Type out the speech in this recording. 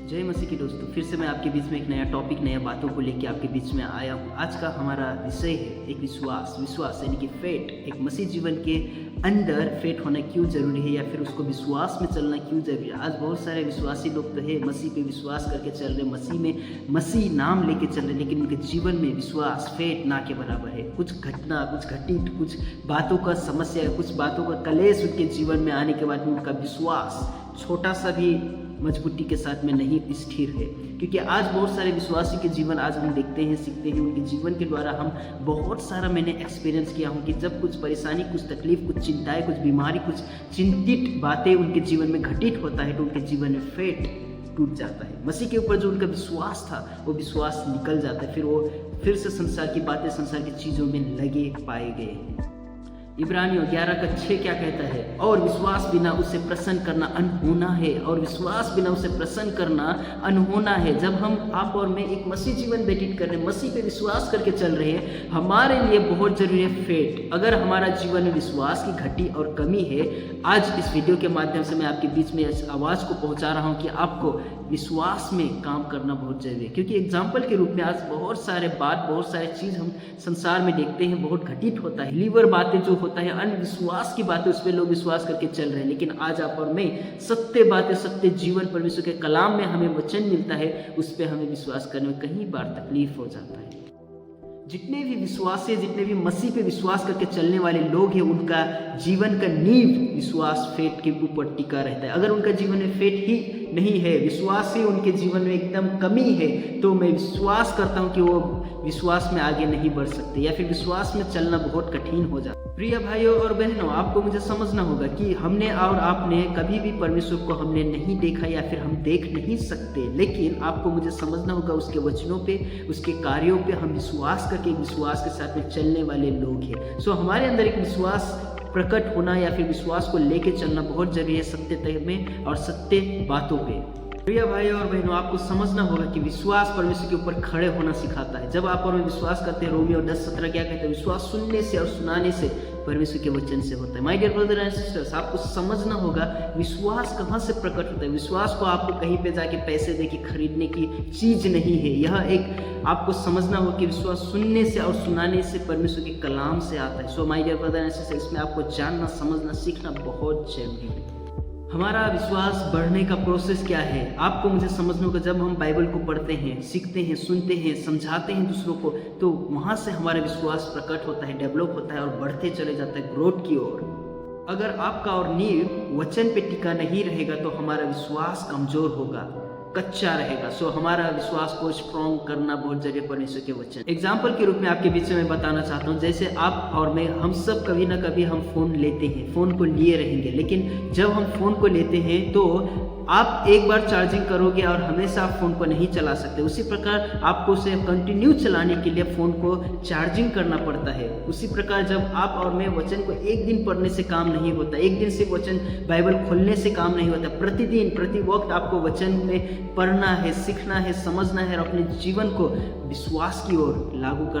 जय मसीह की दोस्तों, फिर से मैं आपके बीच में एक नया टॉपिक, नया बातों को लेकर आपके बीच में आया हूँ। आज का हमारा विषय है एक विश्वास यानी कि फेट। एक मसीह जीवन के अंदर फेट होना क्यों जरूरी है, या फिर उसको विश्वास में चलना क्यों जरूरी है। आज बहुत सारे विश्वासी लोग तो है मसीह पे विश्वास करके चल रहे, मसीह में मसीह नाम लेके चल रहे, लेकिन उनके जीवन में विश्वास फेट ना के बराबर है। कुछ घटना, कुछ घटित, कुछ बातों का समस्या, कुछ बातों का कलेश उनके जीवन में आने के बाद में उनका विश्वास छोटा सा भी मजबूती के साथ में नहीं स्थिर है। क्योंकि आज बहुत सारे विश्वासी के जीवन आज हम देखते हैं, सीखते हैं, उनके जीवन के द्वारा हम बहुत सारा मैंने एक्सपीरियंस किया हूँ कि जब कुछ परेशानी, कुछ तकलीफ, कुछ चिंताएं, कुछ बीमारी, कुछ चिंतित बातें उनके जीवन में घटित होता है तो उनके जीवन में फेट टूट जाता है। मसीह के ऊपर जो उनका विश्वास था वो विश्वास निकल जाता है, फिर वो फिर से संसार की बातें, संसार की चीज़ों में लगे पाए गए। इब्रानियों 11:6 क्या कहता है? और विश्वास बिना उसे प्रसन्न करना अनहोना है, और विश्वास बिना उसे प्रसन्न करना अनहोना है। जब हम आप और मैं एक मसीह जीवन व्यतीत कर रहे हैं, मसीह पे विश्वास करके चल रहे हैं, हमारे लिए बहुत जरूरी है फेट। अगर हमारा जीवन में विश्वास की घटी और कमी है, आज इस वीडियो के माध्यम से मैं आपके बीच में इस आवाज़ को पहुंचा रहा हूं कि आपको विश्वास में काम करना बहुत जरूरी है। क्योंकि एग्जाम्पल के रूप में आज बहुत सारे चीज़ हम संसार में देखते हैं, बहुत घटित होता है। लीवर बातें जो होता है, अंधविश्वास की बातें, उस पर लोग विश्वास करके चल रहे हैं। लेकिन आज आप और मैं सत्य बातें, सत्य जीवन, परमेश्वर के कलाम में हमें वचन मिलता है, उस पर हमें विश्वास करने में कई बार तकलीफ हो जाता है। जितने भी विश्वासी, जितने भी मसीह पे विश्वास करके चलने वाले लोग हैं, उनका जीवन का नींव विश्वास फेट के ऊपर टिका रहता है। अगर उनका जीवन में फेट ही नहीं है, विश्वास ही उनके जीवन में एकदम कमी है, तो मैं विश्वास करता हूँ कि वो विश्वास में आगे नहीं बढ़ सकते, या फिर विश्वास में चलना बहुत कठिन हो जाता है। प्रिय भाइयों और बहनों, आपको मुझे समझना होगा कि हमने और आपने कभी भी परमेश्वर को हमने नहीं देखा, या फिर हम देख नहीं सकते, लेकिन आपको मुझे समझना होगा उसके वचनों पे, उसके कार्यों पे हम विश्वास करके विश्वास के साथ में चलने वाले लोग हैं। सो हमारे अंदर एक विश्वास प्रकट होना या फिर विश्वास को लेके चलना बहुत जरूरी है, सत्य में और सत्य बातों पे। प्रिय भाइयों और बहनों, आपको समझना होगा कि विश्वास परमेश्वर के ऊपर खड़े होना सिखाता है। जब आप और मैं विश्वास करते हैं, रोमियो 10:17 क्या कहते हैं? विश्वास सुनने से और सुनाने से परमेश्वर के वचन से होता है। My dear brother and sisters, आपको समझना होगा विश्वास कहाँ से प्रकट होता है। विश्वास को आपको कहीं पे जाके पैसे दे के खरीदने की चीज नहीं है। यह एक आपको समझना होगा कि विश्वास सुनने से और सुनाने से परमेश्वर के कलाम से आता है। So my dear brother and sisters, इसमें आपको जानना, समझना, सीखना बहुत जरूरी है। हमारा विश्वास बढ़ने का प्रोसेस क्या है, आपको मुझे समझना होगा। जब हम बाइबल को पढ़ते हैं, सीखते हैं, सुनते हैं, समझाते हैं दूसरों को, तो वहाँ से हमारा विश्वास प्रकट होता है, डेवलप होता है और बढ़ते चले जाता है ग्रोथ की ओर। अगर आपका और नींव वचन पे टिका नहीं रहेगा तो हमारा विश्वास कमजोर होगा, कच्चा रहेगा। सो हमारा विश्वास को स्ट्रॉन्ग करना बहुत जरूरी है परमेश्वर के वचन। एग्जाम्पल के रूप में आपके बीच में मैं बताना चाहता हूँ, जैसे आप और मैं, हम सब कभी ना कभी हम फोन लेते हैं, फोन को लिए रहेंगे, लेकिन जब हम फोन को लेते हैं तो आप एक बार चार्जिंग करोगे और हमेशा आप फ़ोन को नहीं चला सकते। उसी प्रकार आपको उसे कंटिन्यू चलाने के लिए फ़ोन को चार्जिंग करना पड़ता है। उसी प्रकार जब आप और मैं वचन को एक दिन पढ़ने से काम नहीं होता, एक दिन से वचन बाइबल खोलने से काम नहीं होता। प्रतिदिन, प्रति वक्त आपको वचन में पढ़ना है, सीखना है, समझना है और अपने जीवन को विश्वास की ओर लागू करना।